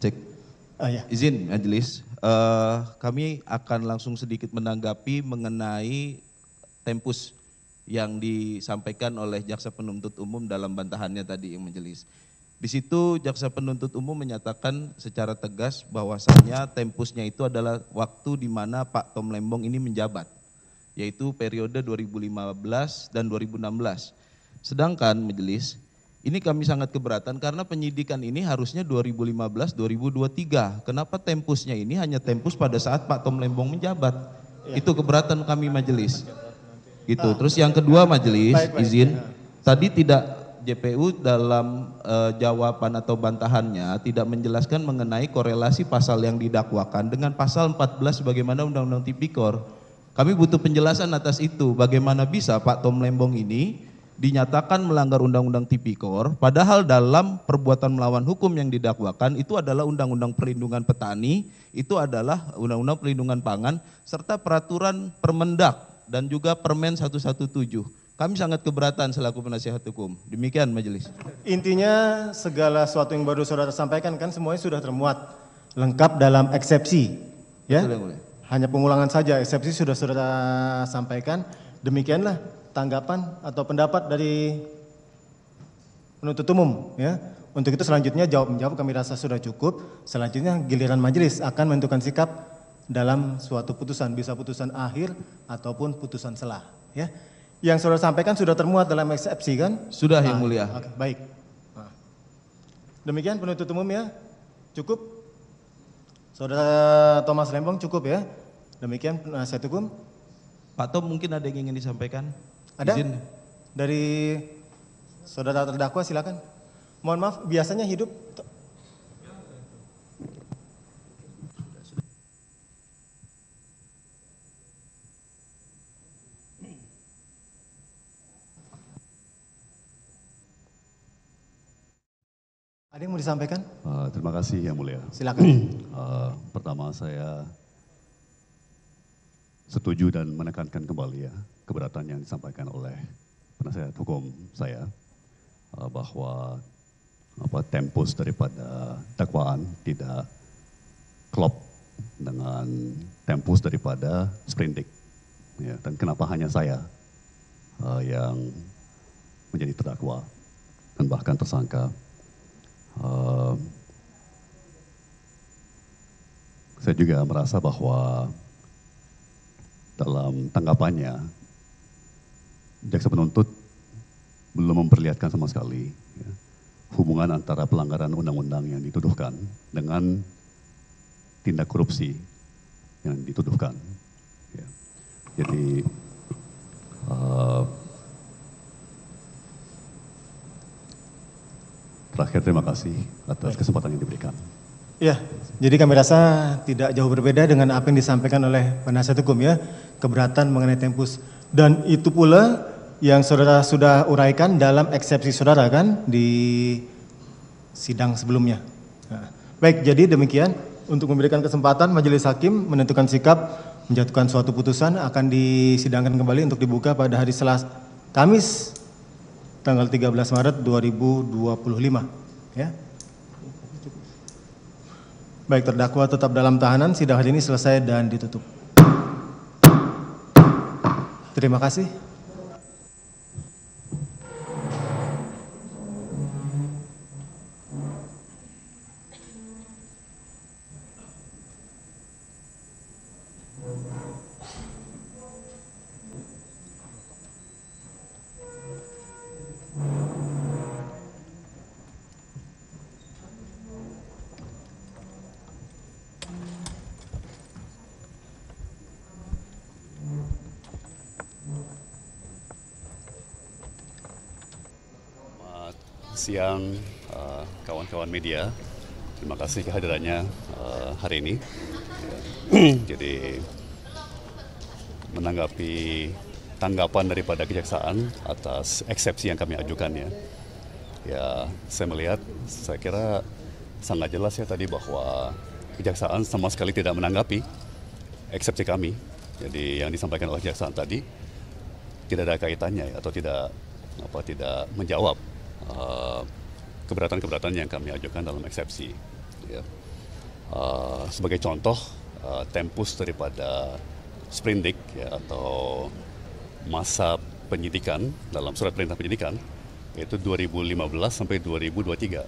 Cek. Ya. Izin majelis, kami akan langsung sedikit menanggapi mengenai tempus yang disampaikan oleh jaksa penuntut umum dalam bantahannya tadi yang majelis. Di situ jaksa penuntut umum menyatakan secara tegas bahwasannya tempusnya itu adalah waktu di mana Pak Tom Lembong ini menjabat, yaitu periode 2015 dan 2016. Sedangkan majelis, ini kami sangat keberatan karena penyidikan ini harusnya 2015-2023. Kenapa tempusnya ini hanya tempus pada saat Pak Tom Lembong menjabat? Ya. Itu keberatan kami majelis. Gitu. Terus yang kedua majelis, izin, tadi tidak JPU dalam jawaban atau bantahannya tidak menjelaskan mengenai korelasi pasal yang didakwakan dengan pasal 14 bagaimana Undang-Undang Tipikor. Kami butuh penjelasan atas itu, bagaimana bisa Pak Tom Lembong ini dinyatakan melanggar Undang-Undang Tipikor, padahal dalam perbuatan melawan hukum yang didakwakan itu adalah Undang-Undang Perlindungan Petani, itu adalah Undang-Undang Perlindungan Pangan, serta peraturan Permendak dan juga Permen 117. Kami sangat keberatan selaku penasihat hukum. Demikian majelis. Intinya segala sesuatu yang baru saudara sampaikan kan semuanya sudah termuat lengkap dalam eksepsi. Ya. Betul, hanya pengulangan saja, eksepsi sudah saudara sampaikan. Demikianlah tanggapan atau pendapat dari penuntut umum, ya. Untuk itu selanjutnya jawab-menjawab kami rasa sudah cukup. Selanjutnya giliran majelis akan menentukan sikap dalam suatu putusan, bisa putusan akhir ataupun putusan selah, ya. Yang saudara sampaikan sudah termuat dalam eksepsi kan? Sudah yang mulia. Oke, baik. Nah. Demikian penuntut umum ya. Cukup. Saudara Thomas Lembong cukup ya. Demikian penasihat hukum. Pak Tom mungkin ada yang ingin disampaikan? Ada? Izin. Dari saudara terdakwa silakan. Mohon maaf, biasanya hidup. Ada yang mau disampaikan? Terima kasih yang mulia. Silakan. Pertama saya setuju dan menekankan kembali ya keberatan yang disampaikan oleh penasihat hukum saya bahwa tempus daripada dakwaan tidak klop dengan tempus daripada sprindik. Ya, dan kenapa hanya saya yang menjadi terdakwa dan bahkan tersangka. Saya juga merasa bahwa dalam tanggapannya jaksa penuntut belum memperlihatkan sama sekali ya, hubungan antara pelanggaran undang-undang yang dituduhkan dengan tindak korupsi yang dituduhkan. Ya. Jadi terakhir terima kasih atas kesempatan yang diberikan. Ya, jadi kami rasa tidak jauh berbeda dengan apa yang disampaikan oleh penasihat hukum ya, keberatan mengenai tempus. Dan itu pula yang saudara sudah uraikan dalam eksepsi saudara kan di sidang sebelumnya. Nah, baik, jadi demikian untuk memberikan kesempatan majelis hakim menentukan sikap, menjatuhkan suatu putusan akan disidangkan kembali untuk dibuka pada hari Selasa, Kamis, tanggal 13 Maret 2025. Ya. Baik, terdakwa tetap dalam tahanan, sidang hari ini selesai dan ditutup. Terima kasih. Siang kawan-kawan media, terima kasih kehadirannya hari ini. Jadi menanggapi tanggapan daripada kejaksaan atas eksepsi yang kami ajukan ya saya kira sangat jelas ya tadi bahwa kejaksaan sama sekali tidak menanggapi eksepsi kami. Jadi yang disampaikan oleh kejaksaan tadi tidak ada kaitannya atau tidak menjawab keberatan-keberatan yang kami ajukan dalam eksepsi. Ya. Sebagai contoh, tempus daripada sprindik ya, atau masa penyidikan dalam surat perintah penyidikan yaitu 2015 sampai 2023.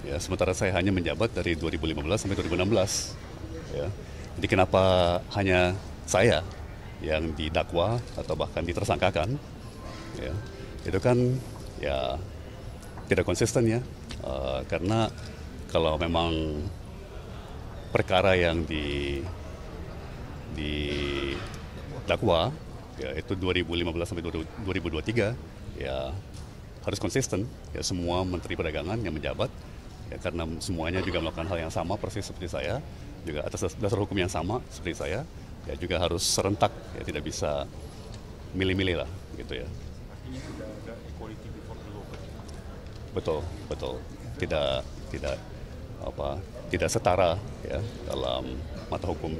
Ya, sementara saya hanya menjabat dari 2015 sampai 2016. Ya. Jadi kenapa hanya saya yang didakwa atau bahkan ditersangkakan? Ya, itu kan ya tidak konsisten ya, karena kalau memang perkara yang didakwa ya itu 2015 sampai 2023 ya harus konsisten ya, semua menteri perdagangan yang menjabat ya, karena semuanya juga melakukan hal yang sama persis seperti saya, juga atas dasar hukum yang sama seperti saya, ya juga harus serentak ya, tidak bisa milih-milih lah gitu ya. Artinya tidak ada equality before the law. Betul, tidak setara ya dalam mata hukum.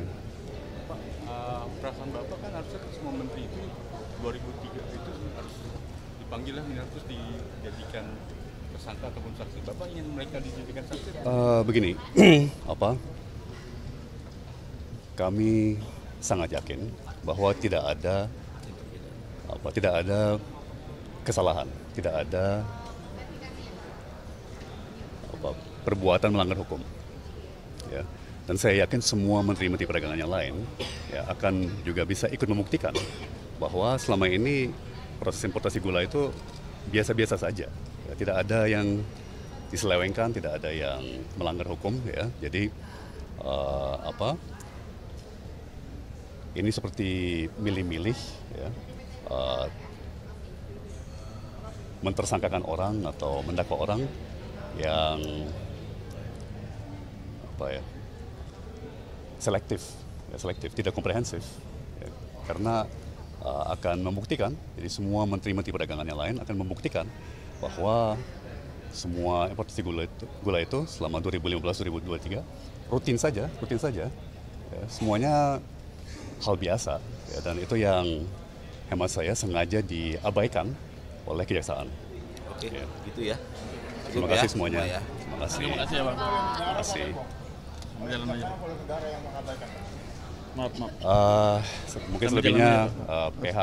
Pak, perasaan Bapak kan harusnya semua menteri itu 2003 itu harus dipanggil lah, harus dijadikan tersangka ataupun saksi. Bapak ingin mereka dijadikan saksi? Begini, kami sangat yakin bahwa tidak ada kesalahan, tidak ada perbuatan melanggar hukum. Ya. Dan saya yakin semua menteri-menteri perdagangan yang lain ya, akan juga bisa ikut membuktikan bahwa selama ini proses importasi gula itu biasa-biasa saja. Ya, tidak ada yang diselewengkan, tidak ada yang melanggar hukum. Ya. Jadi ini seperti milih-milih, ya, mentersangkakan orang atau mendakwa orang yang selektif, tidak komprehensif, ya, karena akan membuktikan, jadi semua menteri-menteri perdagangan yang lain akan membuktikan bahwa semua importasi gula itu selama 2015-2023 rutin saja, ya, semuanya hal biasa, ya, dan itu yang hemat saya sengaja diabaikan oleh kejaksaan. Oke, Ya. gitu ya. Terima kasih semuanya. Terima kasih. Terima kasih ya Pak. Terima kasih. Berjalan aja. Maaf. Mungkin selebihnya PH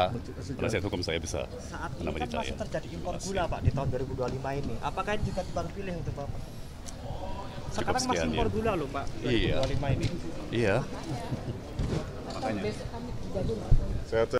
penasihat hukum saya bisa Saat ini menambah kan cerita masih ya. terjadi impor gula Pak di tahun 2025 ini. Apakah ini juga tebang pilih untuk Bapak? Sekarang masih sekian, impor ya. gula loh Pak, Iya. 2025 ini. Iya. Makanya. Sehat